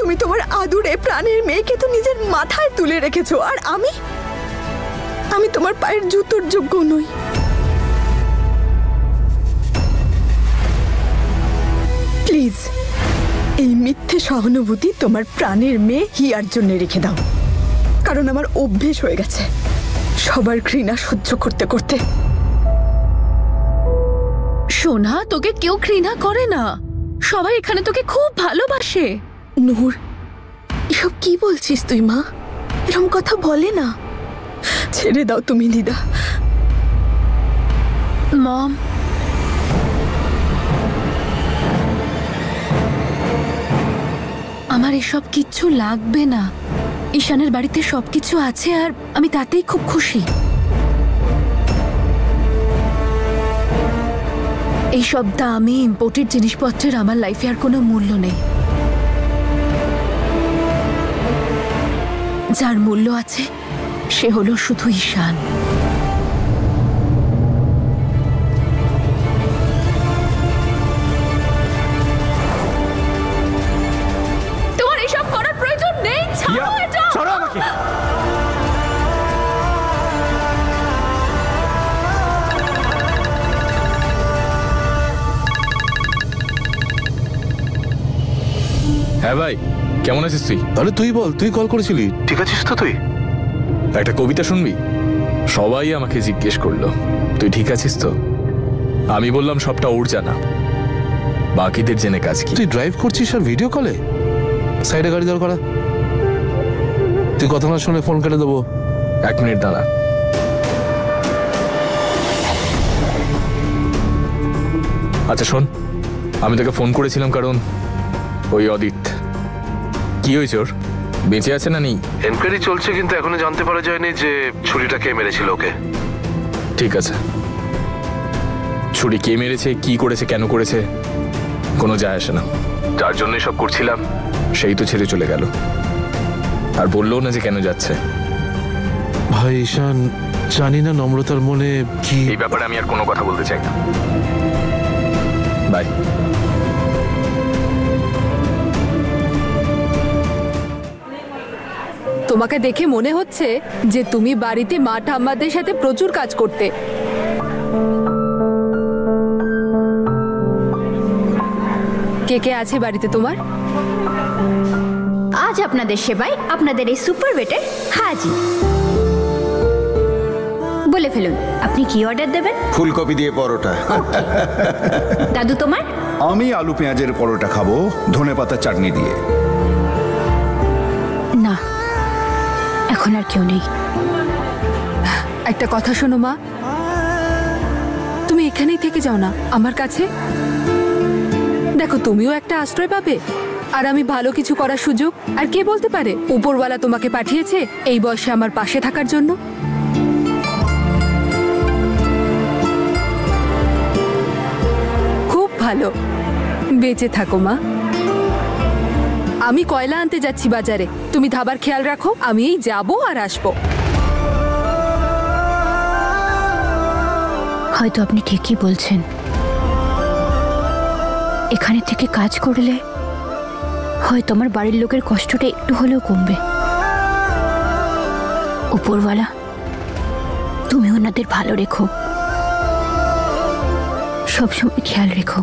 তুমি তোমার আদুরে প্রাণের মেয়েকে তো নিজের মাথায় তুলে রেখেছো, আর আমি আমি তোমার পায়ের জুতোর যোগ্য নই। প্লিজ এই মিথ্যে সহানুভূতি তোমার প্রাণের মেয়ে হিয়ার জন্য রেখে দাও, কারণ আমার অভ্যেস হয়ে গেছে সবার ঘৃণা সহ্য করতে করতে। সোনা, তোকে কেউ ঘৃণা করে না, সবাই এখানে তোকে খুব ভালোবাসে। নূর, এসব কি বলছিস তুই মা? এরকম কথা বলে না, ছেড়ে দাও তুমি দিদা। মম, আমার এসব কিচ্ছু লাগবে না। ঈশানের বাড়িতে সবকিছু আছে আর আমি তাতেই খুব খুশি। এইসব দামি ইম্পোর্টেড জিনিসপত্রের আমার লাইফে আর কোনো মূল্য নেই। যার মূল্য আছে সে হলো শুধু ঈশান। তোমার এসব করার প্রয়োজন নেই, ছাড়ো এটা। ছাড়ো আমাকে। হ্যাঁ ভাই, কেমন আছিস তুই? আরে তুই বল, তুই কল করেছিলি, ঠিক আছিস তো তুই? একটা কবিতা শুনবি? সবাই আমাকে জিজ্ঞেস করলো তুই ঠিক আছিস তো। আমি বললাম সবটা ওর জানা, বাকিদের জেনে কাজ কি। তুই ড্রাইভ করছিস আর ভিডিও কলে? সাইডে গাড়ি দাঁড় করা। তুই কথা না শুনে ফোন কেটে দেবো। 1 মিনিট দাঁড়া। আচ্ছা শোন, আমি তোকে ফোন করেছিলাম কারণ ওই অদিত, কি হয়েছে ওর? বেঁচে আছে না নেই? এনকোয়ারি চলছে, কিন্তু এখনো জানতে পারা যায়নি যে ছুরিটা কে মেরেছিল ওকে। ঠিক আছে, ছুরি কে মেরেছে, কি করেছে, কেন করেছে কোনো যায় আসে না। যার জন্য সব করছিলাম সেই তো ছেড়ে চলে গেল, আর বললেও না যে কেন যাচ্ছে। ভাই ঈশান, জানি না নম্রতার মনে কি। এই ব্যাপারে আমি আর কোনো কথা বলতে চাই না। বাই। তোমাকে দেখে মনে হচ্ছে যে তুমি বাড়িতে মা ঠাম্মাদের সাথে প্রচুর কাজ করতে। কে কে আছে বাড়িতে তোমার? আজ আপনাদের সেবায় আপনাদের এই সুপার ওয়েটার হাজির। বলে ফেলুন, আপনি কি অর্ডার দেবেন? ফুলকপি দিয়ে পরোটা। দাদু তোমার? আমি আলু পেঁয়াজের পরোটা খাবো, ধনেপাতা চাটনি দিয়ে। না, এখন আর কেউ নেই। একটা কথা শোনো মা, তুমি এখানেই থেকে যাও না আমার কাছে। দেখো, তুমিও একটা আশ্রয় পাবে, আর আমি ভালো কিছু করার সুযোগ। আর কে বলতে পারে উপরওয়ালা তোমাকে পাঠিয়েছে এই বয়সে আমার পাশে থাকার জন্য। খুব ভালো, বেঁচে থাকো মা। আমি কয়লা আনতে যাচ্ছি বাজারে, তুমি ধাবার খেয়াল রাখো। আমি এই যাবো আর আসবো। হয়তো আপনি ঠিকই বলছেন, এখানে থেকে কাজ করলে হয়তো আমার বাড়ির লোকের কষ্টটা একটু হলেও কমবে। উপরওয়ালা, তুমি ওনাদের ভালো রেখো, সবসময় খেয়াল রেখো।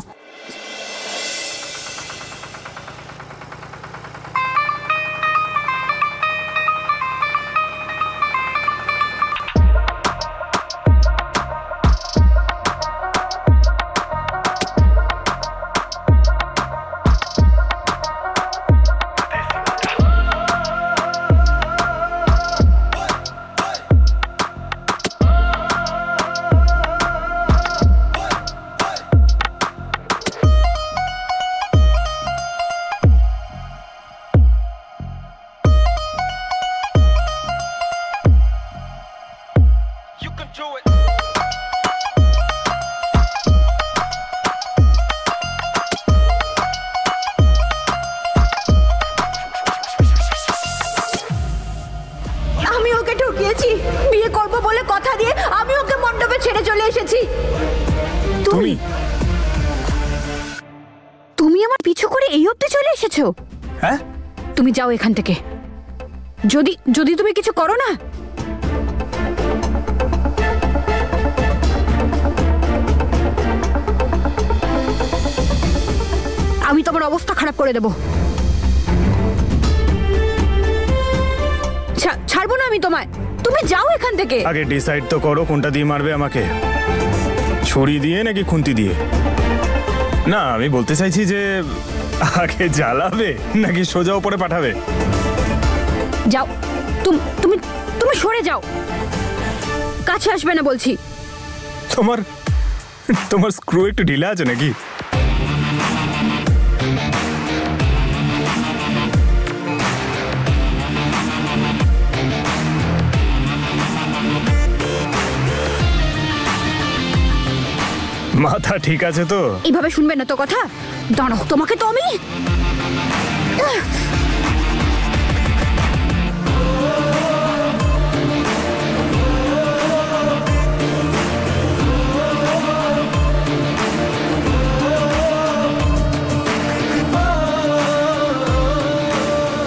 বিয়ে করব বলে কথা দিয়ে আমি ওকে মণ্ডপে ছেড়ে চলে এসেছি। তুমি আমার পিছু করে এই অবধি চলে এসেছো? হ্যাঁ, তুমি যাও এখান থেকে। যদি যদি তুমি কিছু করো না, আমি তোমার অবস্থা খারাপ করে দেব। ছাড়বো না আমি তোমায়, তুমি যাও এখান থেকে। আগে ডিসাইড তো করো কোনটা দিয়ে মারবে আমাকে, ছুরি দিয়ে নাকি খুন্তি দিয়ে। না, আমি বলতে চাইছি যে আগে জ্বালাবে নাকি সোজা উপরে পাঠাবে। যাও, তুমি তুমি সরে যাও, কাছে আসবে না বলছি। তোমার তোমার স্ক্রু একটু ঢিলা আছে নাকি? মাথা ঠিক আছে তো? এইভাবে শুনবে না তো কথা। দাঁড়াও, তোমাকে তো আমি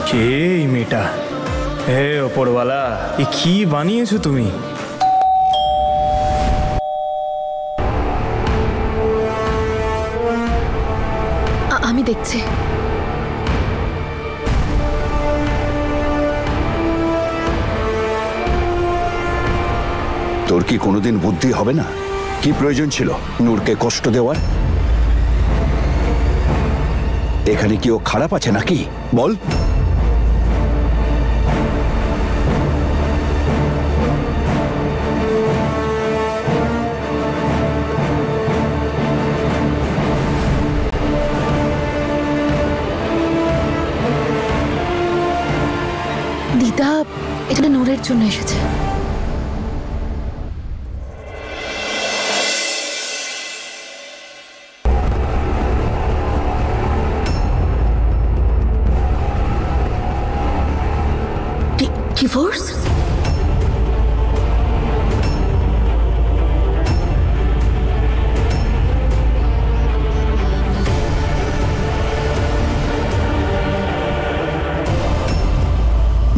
কে এই মেয়েটা? হে ওপরওয়ালা, এ কি বানিয়েছো তুমি? আমি দেখছি। তোর কি কোনোদিন বুদ্ধি হবে না? কি প্রয়োজন ছিল নূরকে কষ্ট দেওয়ার? এখানে কি ও খারাপ আছে নাকি বল? দিদা এটা নূরের জন্য এসেছে। ডিভোর্স?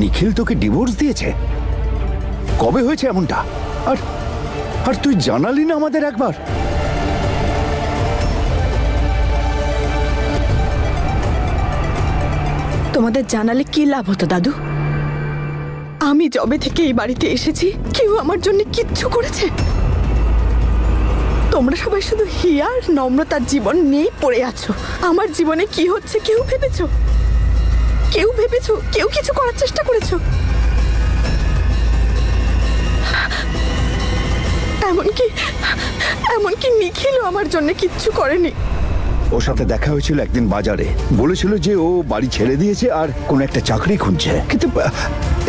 নিখিল তোকে ডিভোর্স দিয়েছে? কবে হয়েছে এমনটা? আর আর তুই জানালি না আমাদের একবার? তোমাদের জানালে কি লাভ হতো দাদু? আমি যবে থেকে এই বাড়িতে এসেছি কেউ আমার জন্য কিচ্ছু করেছে? তোমরা সবাই শুধু হিয়ার নম্রতার জীবন নিয়েই পড়ে আছো। আমার জীবনে কি হচ্ছে কেউ ভেবেছো? কেউ ভেবেছো? কেউ কিছু করার চেষ্টা করেছো? এমনকি নিখিলও আমার জন্য কিচ্ছু করেনি। ওর সাথে দেখা হয়েছিল একদিন বাজারে, বলেছিল যে ও বাড়ি ছেড়ে দিয়েছে আর কোন একটা চাকরি খুঁজছে। কিন্তু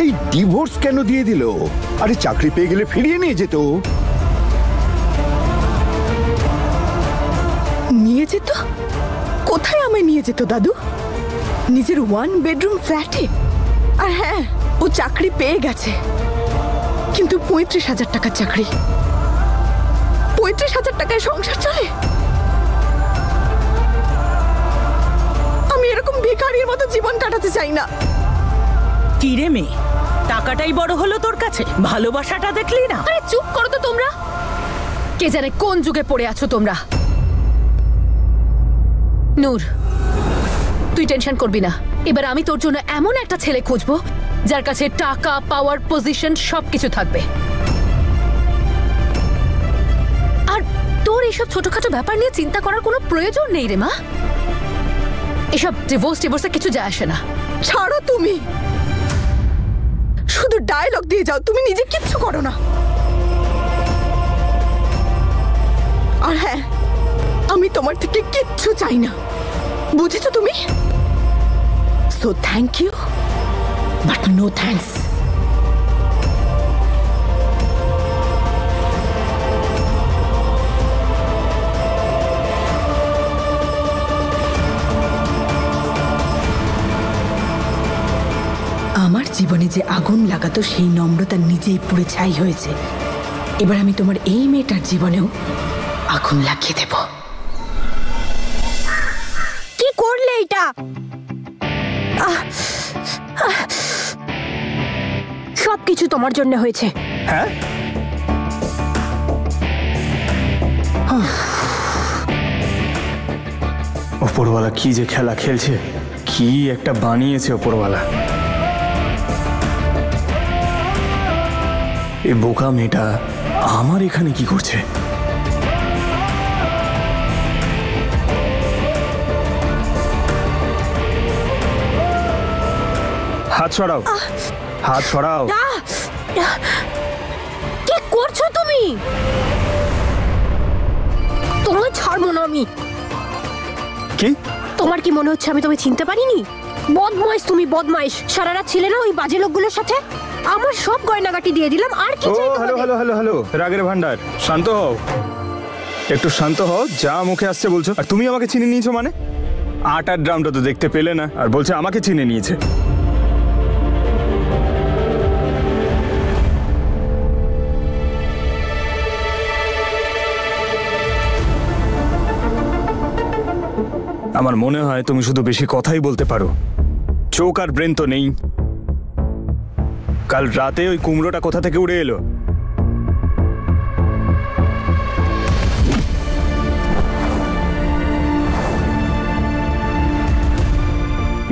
এই ডিভোর্স কেন দিয়ে দিল? আরে চাকরি পেয়ে গেলে ফিরিয়ে নিয়ে যেত। নিয়ে যেত? কোথায় আমায় নিয়ে যেত দাদু? নিজের 1 বেডরুম ফ্ল্যাটে? আর হ্যাঁ, ও চাকরি পেয়ে গেছে, কিন্তু 35,000 টাকার চাকরি। 35,000 টাকায় সংসার চলে? আমি এরকম ভিখারির মতো জীবন কাটাতে চাই না। কি রে মেয়ে, টাকাটাই বড় হলো তোর কাছে, ভালোবাসাটা দেখলি না? আরে চুপ করো তো তোমরা। কে জানে কোন যুগে পড়ে আছো তোমরা। নূর, তুই টেনশন করবি না। এবার আমি তোর জন্য এমন একটা ছেলে খুঁজবো যার কাছে টাকা, পাওয়ার, পজিশন সবকিছু থাকবে। আর তোর এইসব ছোটখাটো ব্যাপার নিয়ে চিন্তা করার কোনো প্রয়োজন নেই রে মা। এসব ডিভোর্সে কিছু যায় আসে না। ছাড়ো তুমি, শুধু ডায়লগ দিয়ে যাও, তুমি নিজে কিচ্ছু করো না। আর হ্যাঁ, আমি তোমার থেকে কিচ্ছু চাই না, বুঝেছো তুমি? So thank you, but no thanks. আমার জীবনে যে আগুন লাগাতো সেই নম্রতা নিজেই পুড়ে ছাই হয়েছে। এবার আমি তোমার এই মেয়েটার জীবনেও আগুন লাগিয়ে দেব। কি করলে এটা? কিছু তোমার জন্য হয়েছে। হ্যাঁ, ওপরওয়ালা কি যে খেলা খেলছে, কি একটা বানিয়েছে ওপরওয়ালা। এই বোকা মেয়েটা আমার এখানে কি করছে? হাত সরাও, হাত সরাও। কি করছো তুমি? তোমায় ছাড়বো না আমি। কি? তোমার কি মনে হচ্ছে আমি তোমায় চিনতে পারিনি? বদমাইশ তুমি, বদমাইশ। সারা রাত ছিলে না ওই বাজে লোকগুলোর সাথে? আমার সব গয়নাগাটি দিয়ে দিলাম, আর কি ও চাই হ্যালো হ্যালো হ্যালো হ্যালো, রাগের ভান্ডার, শান্ত হও, একটু শান্ত হও। যা মুখে আসছে বলছো। আর তুমি আমাকে চিনে নিয়েছো মানে? আটার ড্রামটা তো দেখতে পেলে না, আর বলছে আমাকে চিনে নিয়েছে। আমার মনে হয় তুমি শুধু বেশি কথাই বলতে পারো, চোখ আর ব্রেন তো নেই। কাল রাতে ওই কুমড়োটা কোথা থেকে উড়ে এলো?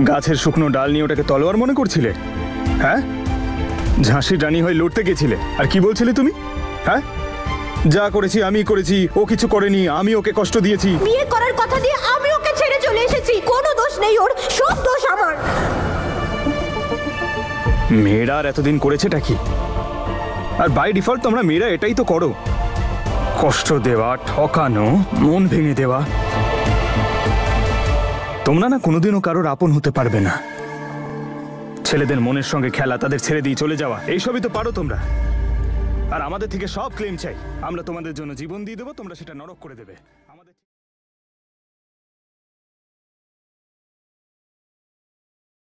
গাছের শুকনো ডাল নিয়ে ওটাকে তলোয়ার মনে করছিলে? হ্যাঁ, ঝাঁসির রানী হয়ে লড়তে গেছিলে, আর কি বলছিলে তুমি? হ্যাঁ, যা করেছি আমি করেছি, ও কিছু করেনি, আমি ওকে কষ্ট দিয়েছি। বিয়ে করার কথা দিয়ে আমি ওকে ছেড়ে চলে এসেছি, কোনো দোষ নেই ওর, সব দোষ আমার। মেয়েরা আর এতদিন করেছেটা কি? আর বাই ডিফল্ট তোমরা মেয়েরা এটাই তো করো, কষ্ট দেওয়া, ঠকানো, মন ভেঙে দেওয়া। তোমরা না কোনোদিনও কারোর আপন হতে পারবে না। ছেলেদের মনের সঙ্গে খেলা, তাদের ছেড়ে দিয়ে চলে যাওয়া, এইসবই তো পারো তোমরা। আর আমাদের থেকে সব ক্লেম চাই। আমরা তোমাদের জন্য জীবন দিয়ে দেবো, তোমরা সেটা নরক করে দেবে।